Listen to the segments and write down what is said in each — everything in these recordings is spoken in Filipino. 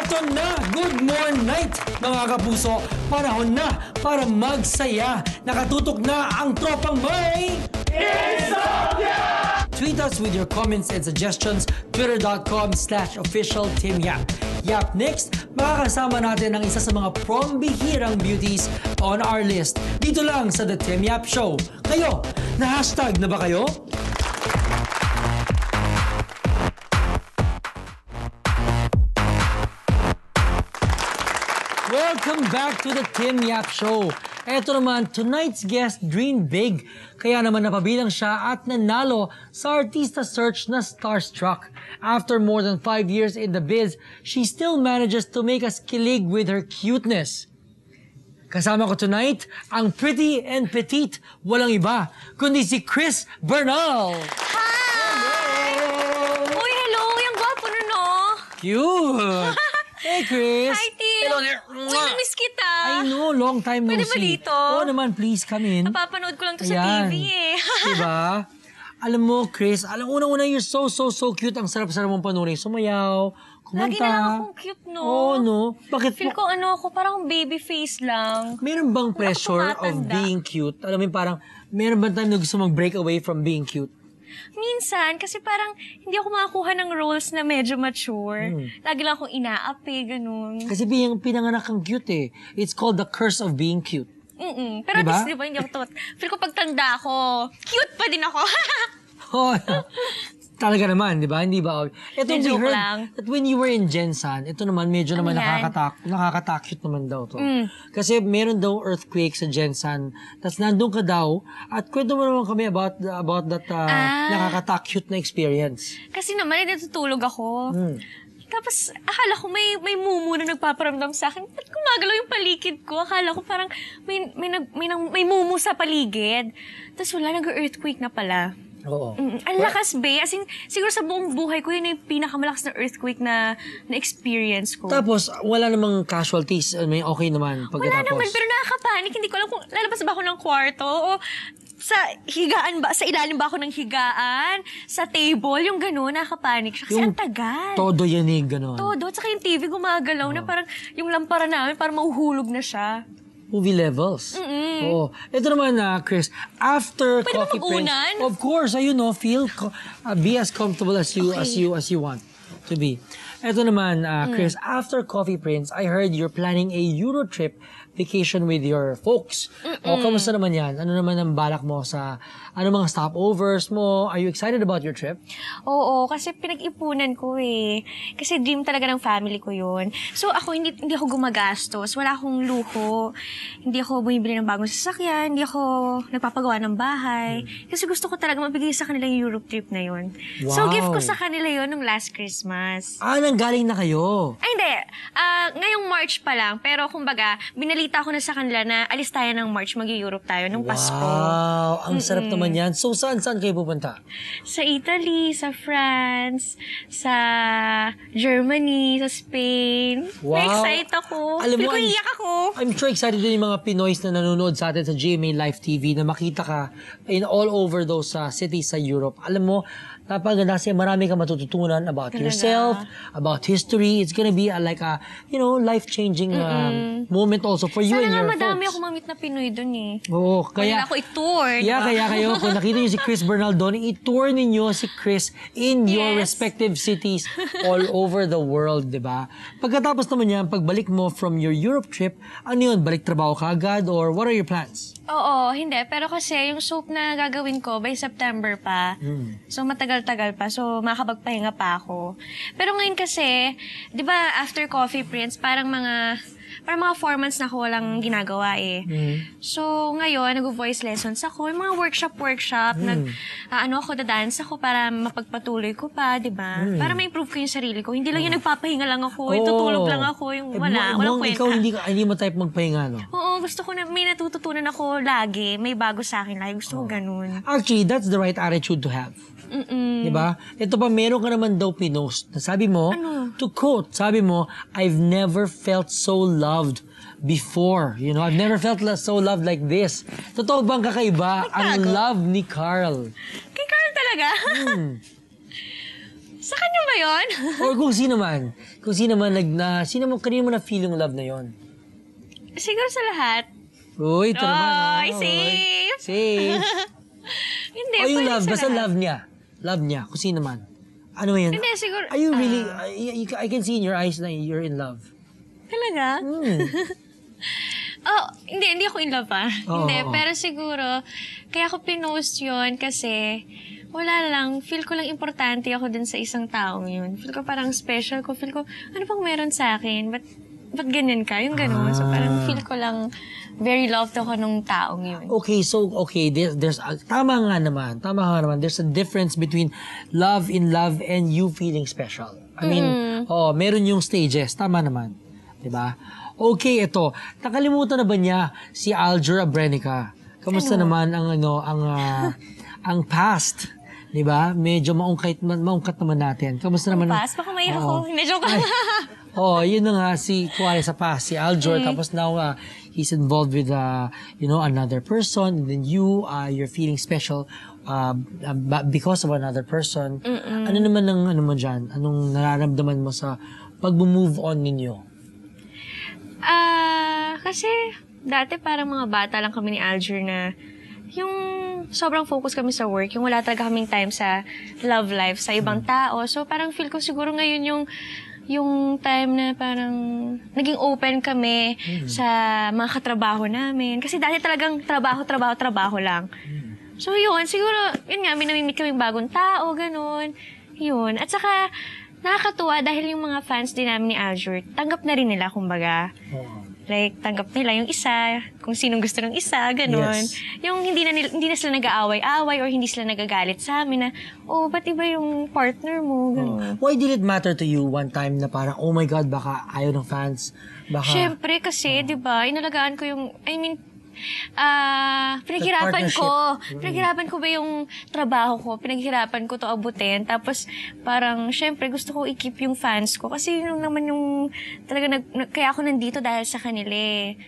Eto na! Good morning night, mga kapuso! Panahon na para magsaya! Nakatutok na ang tropang may... Insomnia! Tweet us with your comments and suggestions. Twitter.com/officialtimyap. Yap, next, makakasama natin ang isa sa mga prom-bihirang beauties on our list. Dito lang sa The Tim Yap Show. Kayo, na-hashtag na ba kayo? Welcome back to the Tim Yap Show. Eto naman, tonight's guest dreamed big. Kaya naman napabilang siya at nanalo sa Artista Search na Starstruck. After more than 5 years in the biz, she still manages to make us kilig with her cuteness. Kasama ko tonight, ang pretty and petite, walang iba, kundi si Chris Bernal. Hi! Uy, hello! Yung gwapo nun, no? Cute! Hey, Chris! Hi, Tim! Hello there! Uy, namiss kita! I know, long time no Pwede ba see. dito? Oo naman, please come in. Napapanood ko lang to sa Ayan. TV eh. Diba? Alam mo, Chris, unang-una, you're so cute. Ang sarap-sarap mong panurin. Sumayaw, kumanta. Lagi na lang akong cute, no? Oo, no? Bakit Feel ko ako, parang baby face lang. meron bang pressure of tumatanda. being cute? Alam mo, parang, meron bang time na gusto mag-break away from being cute? Minsan, kasi parang hindi ako makakuha ng roles na medyo mature. Lagi lang akong inaapi, ganun. Kasi pinanganak kang cute eh. It's called the curse of being cute. Pero Diba? at least, di ba, hindi ako feel ko pag tanda ako, cute pa din ako. Oh, talaga naman, di ba? Hindi ba? Ito, we joke heard lang. that when you were in Gensan, ito naman, medyo naman yan? nakakatakot naman daw to. Kasi meron daw earthquake sa Gensan, tapos nandun ka daw, at kwento mo naman kami about that nakakatakot na experience. Kasi naman, natutulog ako. Tapos, akala ko may mumu na nagpaparamdam sa akin. Ba't gumagalaw yung paligid ko? Akala ko parang may mumu sa paligid. Tapos wala, nag-earthquake na pala. Oo. Ang lakas, be. As in, siguro sa buong buhay ko, yun yung pinakamalakas na earthquake na experience ko. Tapos, wala namang casualties. May okay naman Wala pagkatapos. naman, pero nakakapanik. Hindi ko alam kung lalabas ba ako ng kwarto o sa higaan ba, sa ilalim ba ako ng higaan, sa table, yung gano'n, nakakapanik siya. Kasi Yung ang tagal. Todo yanig, gano'n. Todo. At saka yung TV gumagalaw na parang yung lampara namin parang mahuhulog na siya. Movie levels. Oo. Ito naman, Chris, after Pwede ba Coffee Prince, mag-unan? of course, be as comfortable as you want to be. Ito naman, Chris, after Coffee Prince, I heard you're planning a Euro trip vacation with your folks. O, kamusta naman yan? Ano naman ang balak mo sa, mga stopovers mo? Are you excited about your trip? Oo, kasi pinag-ipunan ko eh. Kasi dream talaga ng family ko yun. So ako, hindi ako gumagastos. Wala akong luho. Hindi ako bumibili ng bagong sasakyan. Hindi ako nagpapagawa ng bahay. Kasi gusto ko talaga mabigay sa kanila yung Europe trip na yun. So Wow. gift ko sa kanila yun nung last Christmas. Nanggaling na kayo. Ay, hindi. Ngayong March pa lang. Pero kumbaga, binalita ko na sa kanila na alis tayo ng March, mag-Europe tayo nung Pasko. Wow, ang sarap naman yan. So, saan kayo pupunta? Sa Italy, sa France, sa Germany, sa Spain. Wow. Na-excite ako. Alam mo, Feel ko iyak ako. I'm sure excited din yung mga Pinoys na nanonood sa atin sa GMA Live TV na makita ka in all over those cities sa Europe. Alam mo, napaganda kasi marami ka matututunan about yourself, about history. It's gonna be like a, life-changing moment also for you and your Sana nga madami folks. ako mamit na Pinoy dun eh. Oo, Kaya ako i-tour. Kaya diba? kayo, kung nakita niyo si Chris Bernal doon, i-tour ninyo si Chris in your Yes. respective cities all over the world, di ba? Pagkatapos naman yan, pagbalik mo from your Europe trip, ano yun? Balik trabaho ka agad or what are your plans? Oo, hindi. Pero kasi yung soap na gagawin ko by September pa. So matagal-tagal pa. So makakapagpahinga pa ako. Pero ngayon kasi, di ba after Coffee Prince, parang mga 4 months na ako walang ginagawa eh. So ngayon, nag-voice lessons ako. Yung mga workshop, dadance ako para mapagpatuloy ko pa, di ba? Para ma-improve ko yung sarili ko. Hindi lang yung nagpapahinga lang ako, yung tutulog lang ako, yung walang kwenta. Ikaw hindi mo type magpahinga, no? Oo, gusto ko na may natututunan ako lagi. May bago sa akin lagi. Gusto ko ganun. Actually, that's the right attitude to have. Diba? Ito pa, meron ka naman daw pinost. Sabi mo, to quote, sabi mo, I've never felt so loved before. I've never felt so loved like this. Totoo bang kakaiba ang love ni Carl? Kay Carl talaga? Sa kanya ba yun? Or kung sino man. Sino mo, kanino mo na feel yung love na yon? Siguro sa lahat. Uy, ito naman. Ay, oh. safe! Safe. Hindi, O yung pwede love, sa basta lahat. love niya. Love niya, kung sino man. Ano yun? Hindi, siguro... Are you really, I can see in your eyes na you're in love. Talaga? Hindi ako in love Hindi, pero siguro, kaya ako pinost yun kasi wala lang, feel ko lang importante ako dun sa isang taong yun. Feel ko parang special ko, feel ko, ano pang meron sa akin? Ba't ganyan ka? Yung gano'n. So parang feel ko lang very loved ako nung taong yun. Okay, so, there's, tama nga naman, there's a difference between love in love and you feeling special. I mean, meron yung stages, tama naman. Diba? Okay, ito. Nakalimutan na ba niya si Aljur Abrenica? Kamusta naman ang past? Diba? Medyo maungkat naman natin. Kamusta naman? Pass, baka may ako. Hindi, joke lang. Yun na nga, kuwari sa past, si Aljur, tapos now, he's involved with, another person, and then you're feeling special, because of another person. Ano naman mo dyan? Anong nararamdaman mo sa pag-move on ninyo? Kasi dati parang mga bata lang kami ni Aljur na yung sobrang focus kami sa work, yung wala talaga kaming time sa love life, sa ibang tao. So parang feel ko siguro ngayon yung time na parang naging open kami sa mga katrabaho namin. Kasi dati talagang trabaho lang. So yun, siguro, yun nga, may namimit kaming bagong tao, ganun. Yun. At saka, nakakatuwa dahil yung mga fans din namin ni Aljur, tanggap na rin nila, kumbaga. Like, tanggap nila yung isa, kung sinong gusto ng isa, ganun. Yes. Yung hindi na sila nag-aaway-away or hindi sila nagagalit sa amin na, ba't iba yung partner mo, ganun. Why did it matter to you one time na parang, oh my God, baka ayaw ng fans? Baka... Siyempre kasi, di ba, inalagaan ko yung, pinaghirapan ko ba yung trabaho ko, pinaghirapan ko to abutin, tapos parang, syempre, gusto ko i-keep yung fans ko, kasi yun naman yung, talaga, kaya ako nandito dahil sa kanila eh.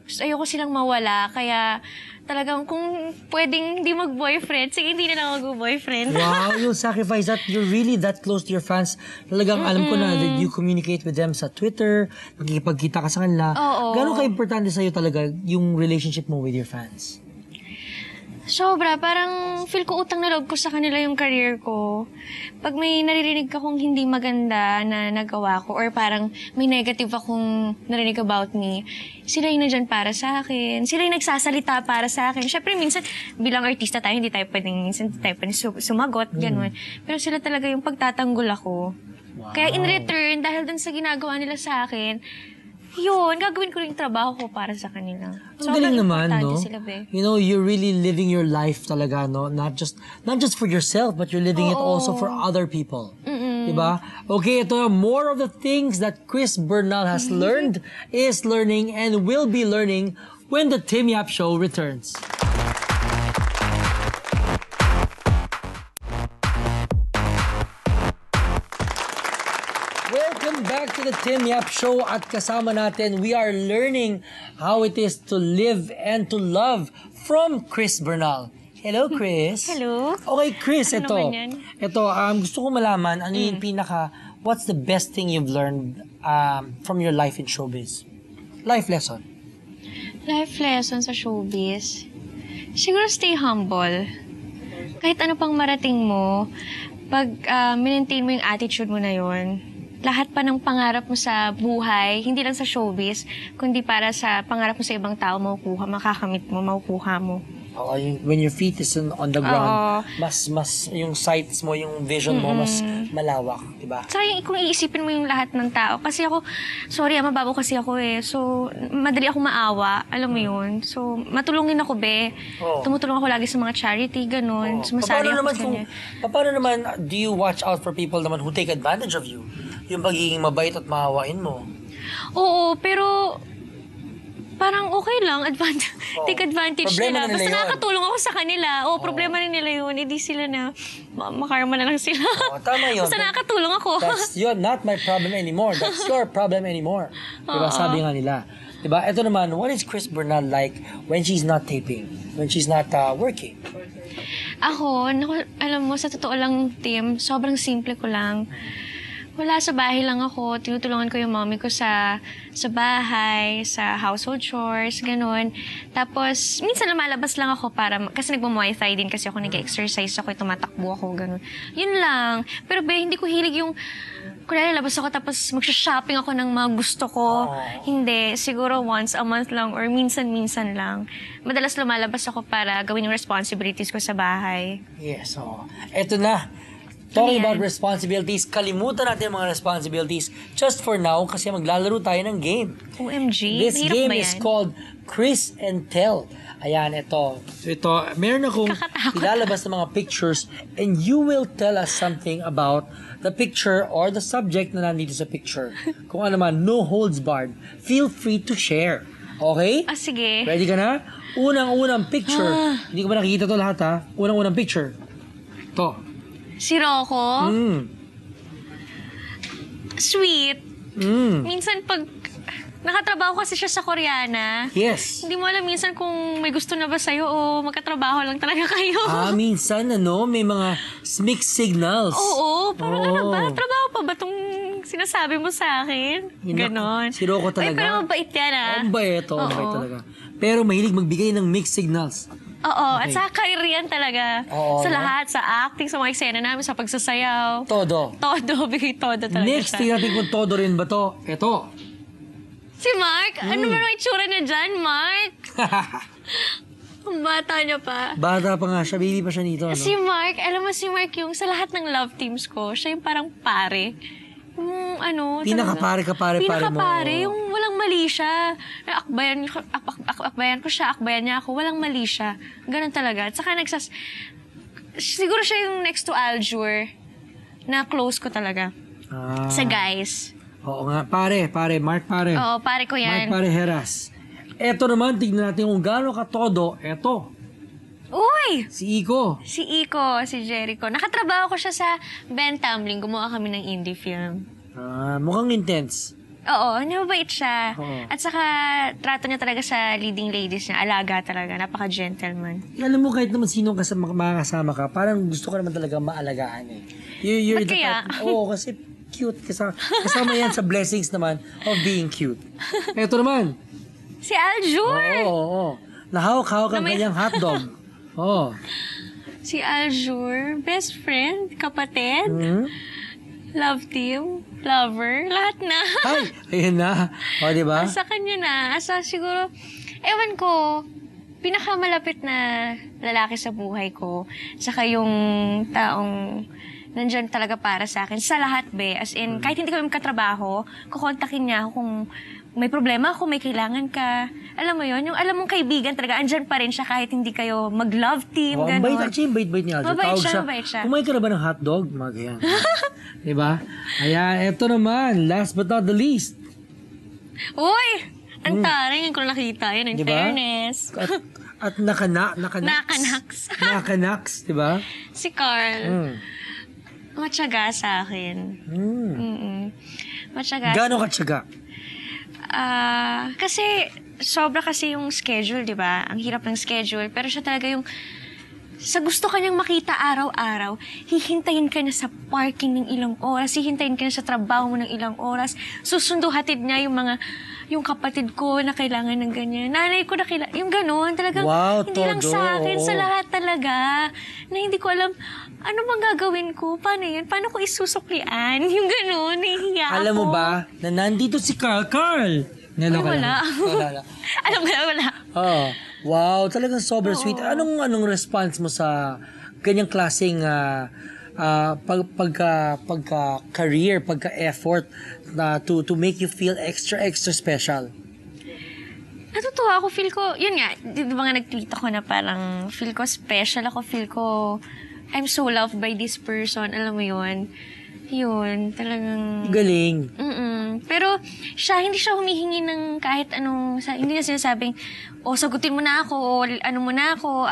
Ayoko silang mawala, kaya talagang kung pwedeng hindi mag-boyfriend, sige, hindi na lang mag-boyfriend. Wow, you sacrifice that. You're really that close to your fans. Talagang alam ko na that you communicate with them sa Twitter, magkikipagkita ka sa kanila. Oo. Gano'n ka-importante sa'yo talaga yung relationship mo with your fans? Sobra, parang feel ko utang na loob ko sa kanila yung career ko. Pag may naririnig akong hindi maganda na nagawa ko or parang may negative akong narinig about me, sila yung nandyan para sa akin. Sila yung nagsasalita para sa akin. Syempre, minsan, bilang artista tayo, hindi tayo pwedeng sumagot, gano'n. Pero sila talaga yung pagtatanggol ako. Wow. Kaya in return, dahil dun sa ginagawa nila sa akin, yun, gagawin ko rin yung trabaho ko para sa kanila. Ang galing naman, no? Sila, be. You know, you're really living your life talaga, no? Not just for yourself, but you're living it also for other people. Diba? Okay, ito, more of the things that Chris Bernal has learned, is learning, and will be learning when the Tim Yap Show returns. Welcome back to the Tim Yap Show at kasama natin, we are learning how it is to live and to love from Chris Bernal. Hello, Chris. Hello. Okay, Chris, Ano ito. naman yan? Ito, gusto ko malaman, ano yung what's the best thing you've learned from your life in showbiz? Life lesson. Life lesson sa showbiz. Siguro stay humble. Kahit ano pang marating mo, pag maintain mo yung attitude mo na yun, lahat pa ng pangarap mo sa buhay, hindi lang sa showbiz, kundi para sa pangarap mo sa ibang tao, makakamit mo, makukuha mo. When your feet is on the ground, mas yung sights mo, yung vision mo, mas malawak, diba? Saka kung iisipin mo yung lahat ng tao, kasi ako, sorry, mababaw kasi ako eh. So, madali ako maawa, alam mo yun. So, matulungin ako, be. Tumutulong ako lagi sa mga charity, ganun. Sumasali ako sa kanya. Paano naman, do you watch out for people naman who take advantage of you? Yung pagiging mabait at maawain mo? Oo, pero parang okay lang, take advantage Problema nila. na nila Basta yun. nakakatulong ako sa kanila. Problema rin nila yun. Hindi sila na, makarma na lang sila. Tama yun. Basta nakakatulong ako. That's not my problem anymore. That's your problem anymore. Diba? Sabi nga nila. Diba? Ito naman, what is Chris Bernal like when she's not taping? When she's not working? Ako, alam mo, sa totoo lang, Tim, sobrang simple ko lang. Wala, sa bahay lang ako. Tinutulungan ko yung mommy ko sa bahay, sa household chores, ganun. Tapos, minsan lumalabas lang ako kasi nagmo-muay thai din kasi ako nag-exercise ako, tumatakbo ako, ganun. Yun lang. Pero hindi ko hilig yung, kunwari labas ako tapos magsha-shopping ako ng mga gusto ko. Hindi. Siguro once a month lang or minsan-minsan lang. Madalas lumalabas ako para gawin yung responsibilities ko sa bahay. Yes, Eto na. Talking about responsibilities, kalimutan natin yung mga responsibilities just for now kasi maglalaro tayo ng game. OMG, This mahirap game ba yan? is called Chris and Tell. Ayan, ito. Meron akong ilalabas ng mga pictures and you will tell us something about the picture or the subject na nandito sa picture. Kung ano man, no holds barred. Feel free to share. Okay? Sige. Ready ka na? Unang-unang picture. Hindi ko ba nakikita to lahat ha? Unang-unang picture. To. Si Rocco? Sweet. Minsan pag nakatrabaho kasi siya sa Koreana, Yes. hindi mo alam minsan kung may gusto na ba sa'yo o magkatrabaho lang talaga kayo. Minsan may mga mixed signals. Oo, parang ano ba? Trabaho pa ba itong sinasabi mo sa akin? Ganon. Si Rocco talaga. Ay, pero mabait yan Ang bait, mabait talaga. Pero mahilig magbigay ng mixed signals. Oo, at sa career yan talaga. Oo, sa no? lahat, sa acting, sa mga eksena namin, sa pagsasayaw. Todo. Todo, bigay todo talaga Next, siya. tingnan natin kung todo rin ba to. Ito. Si Mark? Ano ba ang itsura niya dyan, Mark? Ang bata niya pa. Bata pa nga siya, baby pa siya nito. Si Mark, alam mo si Mark yung sa lahat ng love teams ko, siya yung parang pare. Yung Pinaka-pare ka, pare-pare mo. Pinaka-pare, yung walang mali siya. Akbayan ko siya, akbayan niya ako, walang mali siya. Ganun talaga. At saka siguro siya yung next to Aljur na close ko talaga. Sa guys. Oo nga, Mark pare. Oo, pare ko yan. Mark pare Heras. Eto naman, tignan natin kung gaano katodo. Eto, Uy! si Iko. Si Iko, si Jericho. Nakatrabaho ko siya sa Ben Tumbling. Gumawa kami ng indie film. Mukhang intense. Oo, mabait siya. Oo. At saka, trato niya talaga sa leading ladies niya. Alaga talaga. Napaka-gentleman. Alam mo, kahit naman sinong makakasama ka, parang gusto ka naman talaga maalagaan eh. You're Ba't kaya? Oo, kasi cute. Kasama yan sa blessings naman of being cute. Eto naman. Si Aljur! Oo. Nahawak-hawak ang kanyang hotdog. Oo. Si Aljur, best friend, kapatid, love team, lover, lahat na. Ay, ayun na. O, di ba? Sa kanya na. Asa siguro, ewan ko, pinakamalapit na lalaki sa buhay ko. Saka yung taong nandyan talaga para sa akin. Sa lahat, be. As in, kahit hindi kami magkatrabaho, kukontakin niya ako kung may problema ako, may kailangan ka. Alam mo yon, yung alam mong kaibigan talaga, andyan pa rin siya kahit hindi kayo mag-love team, Ang gano'n. bait niya. Mabait Tawag siya, mabait siya. Kumain ka na ba ng hotdog? Mga ganyan. Diba? Ayan, eto naman. Last but not the least. Uy! Ang taray, ngayon ko na nakita. Yan, in Diba? fairness. At nakanaks. Nakanaks, diba? Si Carl, matyaga sa akin. Matyaga. Gano'ng katsaga? Kasi, sobra kasi yung schedule, di ba? Ang hirap ng schedule. Pero siya talaga yung, sa gusto kanyang makita araw-araw, hihintayin ka na sa parking ng ilang oras, hihintayin ka na sa trabaho mo ng ilang oras, susundo hatid niya yung kapatid ko na kailangan ng ganyan. Nanay ko na kailangan, yung gano'n, talagang Wow, hindi lang todo, sa akin, oo. sa lahat talaga, na hindi ko alam, ano bang gagawin ko? Paano yun? Paano ko isusuklian? Yung gano'n, nahihiya ako. Alam mo ba, na nandito si Carl. Ay, wala. Wala. Alam ko na, wala. Oh, wow, talagang sobrang sweet. Anong response mo sa ganyang klaseng pagka-career, pagka-effort na to make you feel extra special? Natutuwa ako, feel ko, yun nga, di ba nga nag-tweet ako na parang feel ko special ako, feel ko I'm so loved by this person, alam mo yun. Yun, talagang... Galing. Pero hindi siya humihingi ng kahit anong, hindi niya sinasabing, sagutin mo na ako, ano mo na ako,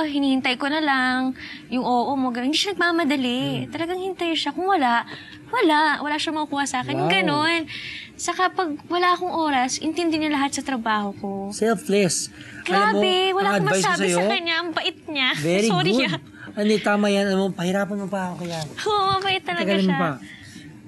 hinihintay ko na lang, yung oo mo, gano'n. Hindi siya nagmamadali. Talagang hintay siya. Kung wala siya makukuha sa akin. Yung Wow. gano'n. Saka pag wala akong oras, intindi niya lahat sa trabaho ko. Selfless. Grabe, wala ang akong advice ko masabi sa'yo, sa kanya. Ang bait niya. Very Sorry good. ah. Ano, tama yan. Alam mo, pahirapan mo pa ako kaya. Oo, mabait talaga Tagalin mo siya. pa.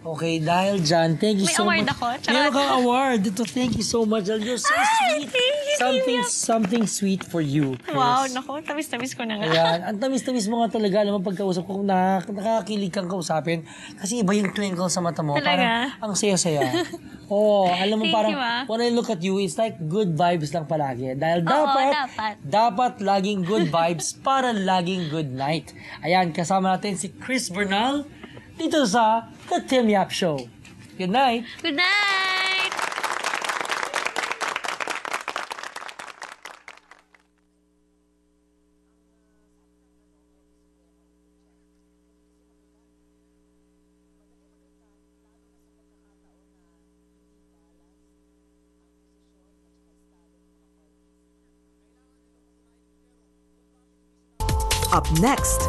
Okay, dahil dyan, thank you May so award much. ako? Charot. Meron kang award. Ito, thank you so much. You're so Ay, sweet. thank you, Something sweet for you, Chris. Wow, naku, tamis-tamis ko na nga. Ayan. Ang tamis-tamis mo nga talaga. Alam mo, pagkausap ko, nakakakilig kang kausapin. Kasi iba yung twinkle sa mata mo. Talaga? Parang ang saya-saya. Oo, alam mo, Thank parang you, ah. when I look at you, it's like good vibes lang palagi. Dahil Oo, dapat laging good vibes para laging good night. Ayan, kasama natin si Chris Bernal dito sa The Tim Yap Show. Good night! Good night! Up next,